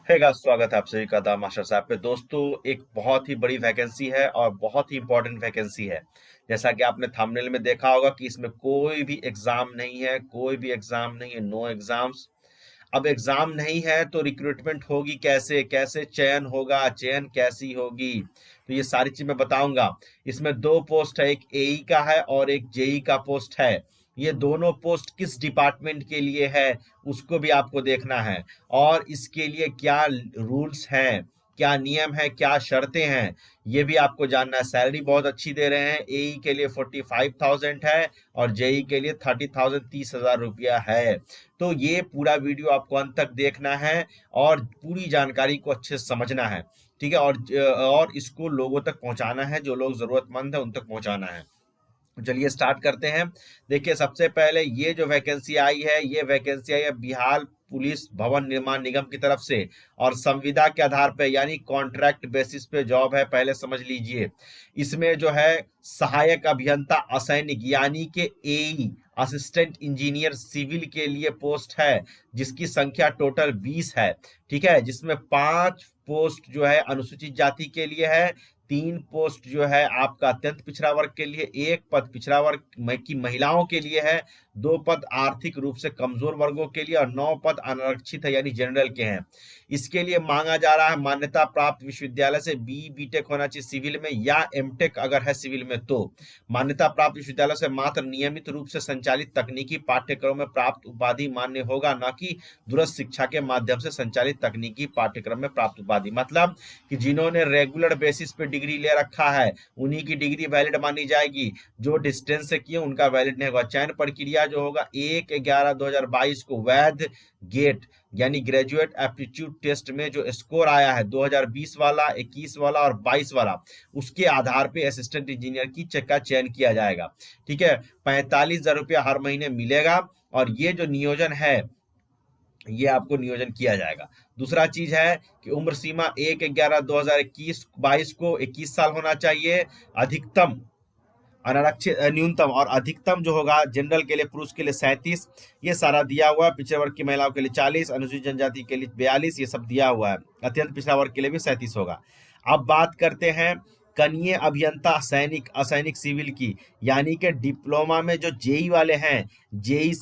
स्वागत है आप सभी का द मास्टर साहब पे। दोस्तों, एक बहुत ही बड़ी वैकेंसी है और बहुत ही इंपॉर्टेंट वैकेंसी है। जैसा कि आपने थंबनेल में देखा होगा कि इसमें कोई भी एग्जाम नहीं है, कोई भी एग्जाम नहीं है, नो एग्जाम्स। अब एग्जाम नहीं है तो रिक्रूटमेंट होगी कैसे, कैसे चयन होगा, चयन कैसी होगी, तो ये सारी चीज मैं बताऊंगा। इसमें दो पोस्ट है, एक एई का है और एक जेई का पोस्ट है। ये दोनों पोस्ट किस डिपार्टमेंट के लिए है उसको भी आपको देखना है। और इसके लिए क्या रूल्स हैं, क्या नियम है, क्या शर्तें हैं, ये भी आपको जानना है। सैलरी बहुत अच्छी दे रहे हैं। एई के लिए 45,000 है और जेई के लिए 30,000, 30,000 रुपया है। तो ये पूरा वीडियो आपको अंत तक देखना है और पूरी जानकारी को अच्छे से समझना है। ठीक है। और इसको लोगों तक पहुंचाना है, जो लोग जरूरतमंद है उन तक पहुंचाना है। चलिए स्टार्ट करते हैं। देखिए, सबसे पहले ये जो वैकेंसी आई है, ये वैकेंसी आई है बिहार पुलिस भवन निर्माण निगम की तरफ से और संविदा के आधार पे यानी कॉन्ट्रैक्ट बेसिस पे जॉब है, पहले समझ लीजिए। इसमें जो है सहायक अभियंता असैनिक यानी कि एई असिस्टेंट इंजीनियर सिविल के लिए पोस्ट है, जिसकी संख्या टोटल 20 है। ठीक है। जिसमें 5 पोस्ट जो है अनुसूचित जाति के लिए है, 3 पोस्ट जो है आपका अत्यंत पिछड़ा वर्ग के लिए, 1 पद पिछड़ा वर्ग की महिलाओं के लिए है, 2 पद आर्थिक रूप से कमजोर वर्गों के लिए और 9 पद अनारक्षित है यानी जनरल के हैं। इसके लिए मांगा जा रहा है मान्यता प्राप्त विश्वविद्यालय से बीटेक होना चाहिए सिविल में, या एमटेक अगर है सिविल में तो। मान्यता प्राप्त विश्वविद्यालय से मात्र नियमित रूप से संचालित तकनीकी पाठ्यक्रम में प्राप्त उपाधि मान्य होगा, न कि दूरस्थ शिक्षा के माध्यम से संचालित तकनीकी पाठ्यक्रम में प्राप्त उपाधि। मतलब कि जिन्होंने रेगुलर बेसिस पे डिग्री ले रखा है उन्हीं की डिग्री वैलिड मानी जाएगी, जो डिस्टेंस से किए उनका वैलिड नहीं होगा। चयन प्रक्रिया जो होगा 1/11/2022 को वैध गेट यानी ग्रेजुएट एप्टीट्यूड टेस्ट में जो स्कोर आया है 2020 वाला, 21 वाला और 22 वाला, उसके आधार पे असिस्टेंट इंजीनियर की का चयन किया जाएगा। ठीक है। 45,000 रुपया हर महीने मिलेगा और ये जो नियोजन है ये आपको नियोजन किया जाएगा। दूसरा चीज है कि उम्र सीमा 1/11/2021-22 को 21 साल होना चाहिए। अधिकतम अनारक्षित न्यूनतम और अधिकतम जो होगा जनरल के लिए पुरुष के लिए 37, ये सारा दिया हुआ है। पिछड़े वर्ग की महिलाओं के लिए 40, अनुसूचित जनजाति के लिए 42, ये सब दिया हुआ है। अत्यंत पिछड़ा वर्ग के लिए भी 37 होगा। अब बात करते हैं कनीय अभियंता सैनिक असैनिक सिविल की, यानी कि डिप्लोमा में जो जेई वाले हैं, जेई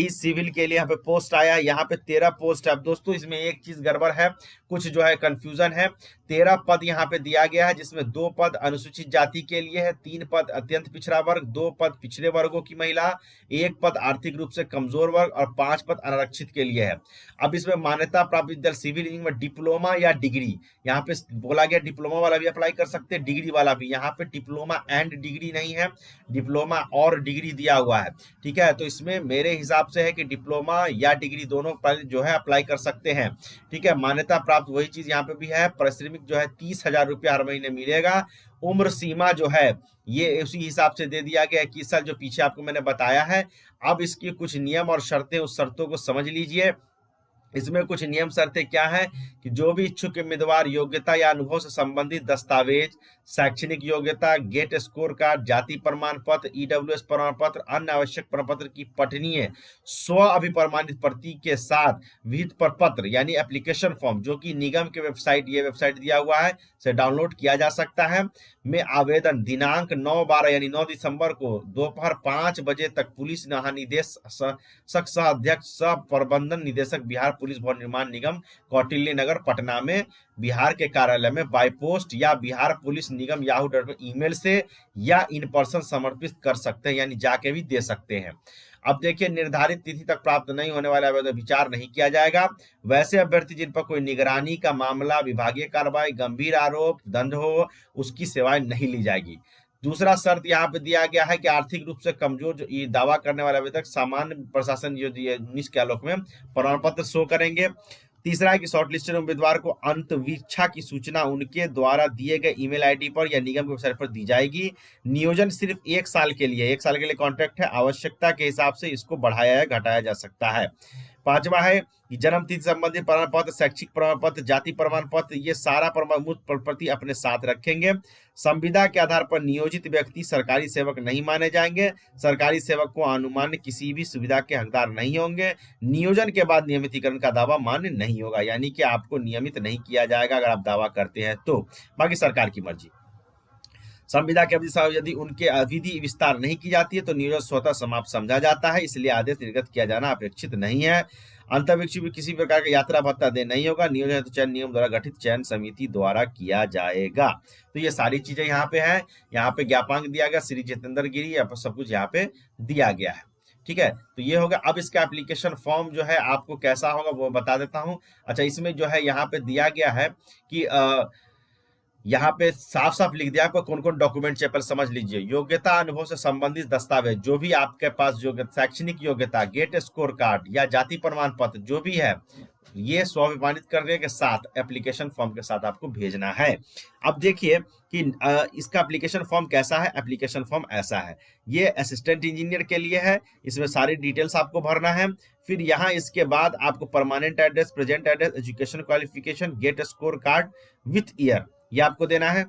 सिविल के लिए यहाँ पे पोस्ट आया है। यहाँ पे 13 पोस्ट है। अब दोस्तों, इसमें एक चीज गड़बड़ है, कुछ जो है कंफ्यूजन है। 13 पद यहाँ पे दिया गया है, जिसमें 2 पद अनुसूचित जाति के लिए है, 3 पद अत्यंत पिछड़ा वर्ग, 2 पद पिछड़े वर्गों की महिला, 1 पद आर्थिक रूप से कमजोर वर्ग और 5 पद अनारक्षित के लिए है। अब इसमें मान्यता प्राप्त विद्यालय सिविल इंजीनियरिंग में डिप्लोमा या डिग्री, यहाँ पे बोला गया डिप्लोमा वाला भी अप्लाई कर सकते हैं, डिग्री वाला भी। यहाँ पे डिप्लोमा एंड डिग्री नहीं है, डिप्लोमा और डिग्री दिया हुआ है। ठीक है। तो इसमें मेरे हिसाब से है कि डिप्लोमा या डिग्री दोनों पर जो है अप्लाई कर सकते हैं। ठीक है। मान्यता प्राप्त वही चीज यहाँ पे भी है। पारिश्रमिक जो है 30,000 रुपया हर महीने मिलेगा। उम्र सीमा जो है ये उसी हिसाब से दे दिया गया 21 साल, जो पीछे आपको मैंने बताया है। अब इसकी कुछ नियम और शर्तें, उस शर्तों को समझ लीजिए। इसमें कुछ नियम शर्तें क्या है कि जो भी इच्छुक उम्मीदवार योग्यता या अनुभव से संबंधित दस्तावेज, शैक्षणिक योग्यता, गेट स्कोर कार्ड, जाति प्रमाण पत्र, ईडब्ल्यूएस प्रमाण पत्र, अन्य आवश्यक प्रमाण पत्र की पठनीय स्व अभिप्रमाणित प्रति के साथ विहित प्रपत्र यानी एप्लीकेशन फॉर्म, जो कि निगम के वेबसाइट, ये वेबसाइट दिया हुआ है, से डाउनलोड किया जा सकता है, में आवेदन दिनांक 9/12 यानी 9 दिसंबर को दोपहर 5 बजे तक पुलिस महानिदेशक सह अध्यक्ष सह प्रबंधन निदेशक बिहार पुलिस भवन निर्माण निगम कौटिल्य नगर पटना में बिहार के कार्यालय में बाय पोस्ट या बिहार पुलिस निगम yahoo.com ईमेल से या इन पर्सन समर्पित कर सकते हैं, यानी जाके भी दे सकते हैं। अब देखिए, निर्धारित तिथि तक प्राप्त नहीं होने वाले आवेदन विचार नहीं किया जाएगा। वैसे अभ्यर्थी जिन पर कोई निगरानी का मामला, विभागीय कार्रवाई, गंभीर आरोप, दंड हो, उसकी सेवाएं नहीं ली जाएगी। दूसरा शर्त यहाँ पे दिया गया है कि आर्थिक रूप से कमजोर जो ये दावा करने वाले आवेदक सामान्य प्रशासन जो 19 के आलोक में प्रमाण पत्र शो करेंगे। तीसरा है कि शॉर्टलिस्टेड उम्मीदवार को अंतवीक्षा की सूचना उनके द्वारा दिए गए ईमेल आईडी पर या निगम की वेबसाइट पर दी जाएगी। नियोजन सिर्फ 1 साल के लिए, 1 साल के लिए कॉन्ट्रैक्ट है। आवश्यकता के हिसाब से इसको बढ़ाया या घटाया जा सकता है। 5वां है कि जन्म तिथि संबंधी प्रमाण पत्र, शैक्षिक प्रमाण पत्र, जाति प्रमाण पत्र, ये सारा प्रमाण प्रति अपने साथ रखेंगे। संविदा के आधार पर नियोजित व्यक्ति सरकारी सेवक नहीं माने जाएंगे। सरकारी सेवक को अनुमान्य किसी भी सुविधा के हकदार नहीं होंगे। नियोजन के बाद नियमितीकरण का दावा मान्य नहीं होगा, यानी कि आपको नियमित नहीं किया जाएगा अगर आप दावा करते हैं तो, बाकी सरकार की मर्जी। संविदा के अवधि यदि उनके अवधि विस्तार नहीं की जाती है तो नियोजन स्वतः समाप्त समझा जाता है, इसलिए आदेश निर्गत किया जाना अपेक्षित नहीं है। अंतरिक्ष भी किसी प्रकार का यात्रा भत्ता दे नहीं होगा। नियोजन हेतु चयन नियम द्वारा गठित चयन समिति द्वारा किया जाएगा। तो ये सारी चीजें यहाँ पे है। यहाँ पे ज्ञापांक दिया गया, श्री जितेंद्र गिरी, सब कुछ यहाँ पे दिया गया है। ठीक है, तो ये होगा। अब इसका एप्लीकेशन फॉर्म जो है आपको कैसा होगा वो बता देता हूँ। अच्छा, इसमें जो है यहाँ पे दिया गया है कि यहाँ पे साफ साफ लिख दिया आपको कौन कौन डॉक्यूमेंट चाहिए, पर समझ लीजिए। योग्यता अनुभव से संबंधित दस्तावेज, जो भी आपके पास योग्यता, शैक्षणिक योग्यता, गेट स्कोर कार्ड या जाति प्रमाण पत्र जो भी है, ये स्वाभिमानित करने के साथ एप्लीकेशन फॉर्म के साथ आपको भेजना है। अब देखिए कि इसका एप्लीकेशन फॉर्म कैसा है। एप्लीकेशन फॉर्म ऐसा है, ये असिस्टेंट इंजीनियर के लिए है। इसमें सारी डिटेल्स आपको भरना है। फिर यहाँ इसके बाद आपको permanent address, present address, education qualification, GATE score card with year, ये आपको देना है।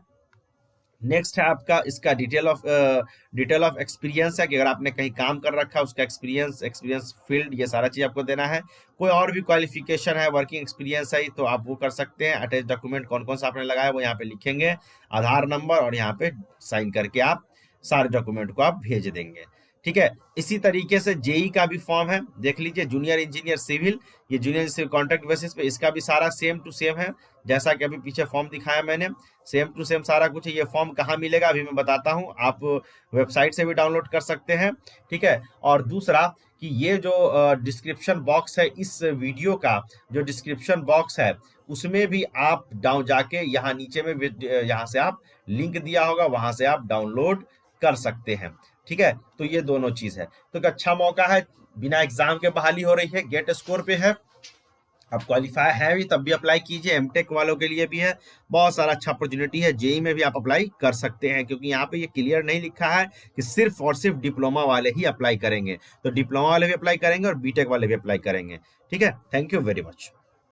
नेक्स्ट है आपका इसका डिटेल ऑफ एक्सपीरियंस है कि अगर आपने कहीं काम कर रखा है उसका एक्सपीरियंस फील्ड, ये सारा चीज आपको देना है। कोई और भी क्वालिफिकेशन है, वर्किंग एक्सपीरियंस है तो आप वो कर सकते हैं। अटैच डॉक्यूमेंट कौन कौन सा आपने लगाया वो यहाँ पे लिखेंगे, आधार नंबर, और यहाँ पे साइन करके आप सारे डॉक्यूमेंट को आप भेज देंगे। ठीक है, इसी तरीके से जेई का भी फॉर्म है, देख लीजिए। जूनियर इंजीनियर सिविल, ये जूनियर सिविल कॉन्ट्रैक्ट बेसिस पे, इसका भी सारा सेम टू सेम है जैसा कि अभी पीछे फॉर्म दिखाया मैंने, सेम टू सेम सारा कुछ है। ये फॉर्म कहाँ मिलेगा अभी मैं बताता हूँ, आप वेबसाइट से भी डाउनलोड कर सकते हैं। ठीक है, और दूसरा कि ये जो डिस्क्रिप्शन बॉक्स है, इस वीडियो का जो डिस्क्रिप्शन बॉक्स है उसमें भी आप डाउन जाके यहाँ नीचे में यहाँ से आप लिंक दिया होगा, वहां से आप डाउनलोड कर सकते हैं। ठीक है, तो ये दोनों चीज है। तो एक अच्छा मौका है, बिना एग्जाम के बहाली हो रही है, गेट स्कोर पे है, आप क्वालिफाई है भी तब भी अप्लाई कीजिए। एमटेक वालों के लिए भी है, बहुत सारा अच्छा अपॉर्चुनिटी है। जेई में भी आप अप्लाई कर सकते हैं, क्योंकि यहाँ पे ये क्लियर नहीं लिखा है कि सिर्फ और सिर्फ डिप्लोमा वाले ही अप्लाई करेंगे। तो डिप्लोमा वाले भी अप्लाई करेंगे और बीटेक वाले भी अप्लाई करेंगे। ठीक है, थैंक यू वेरी मच।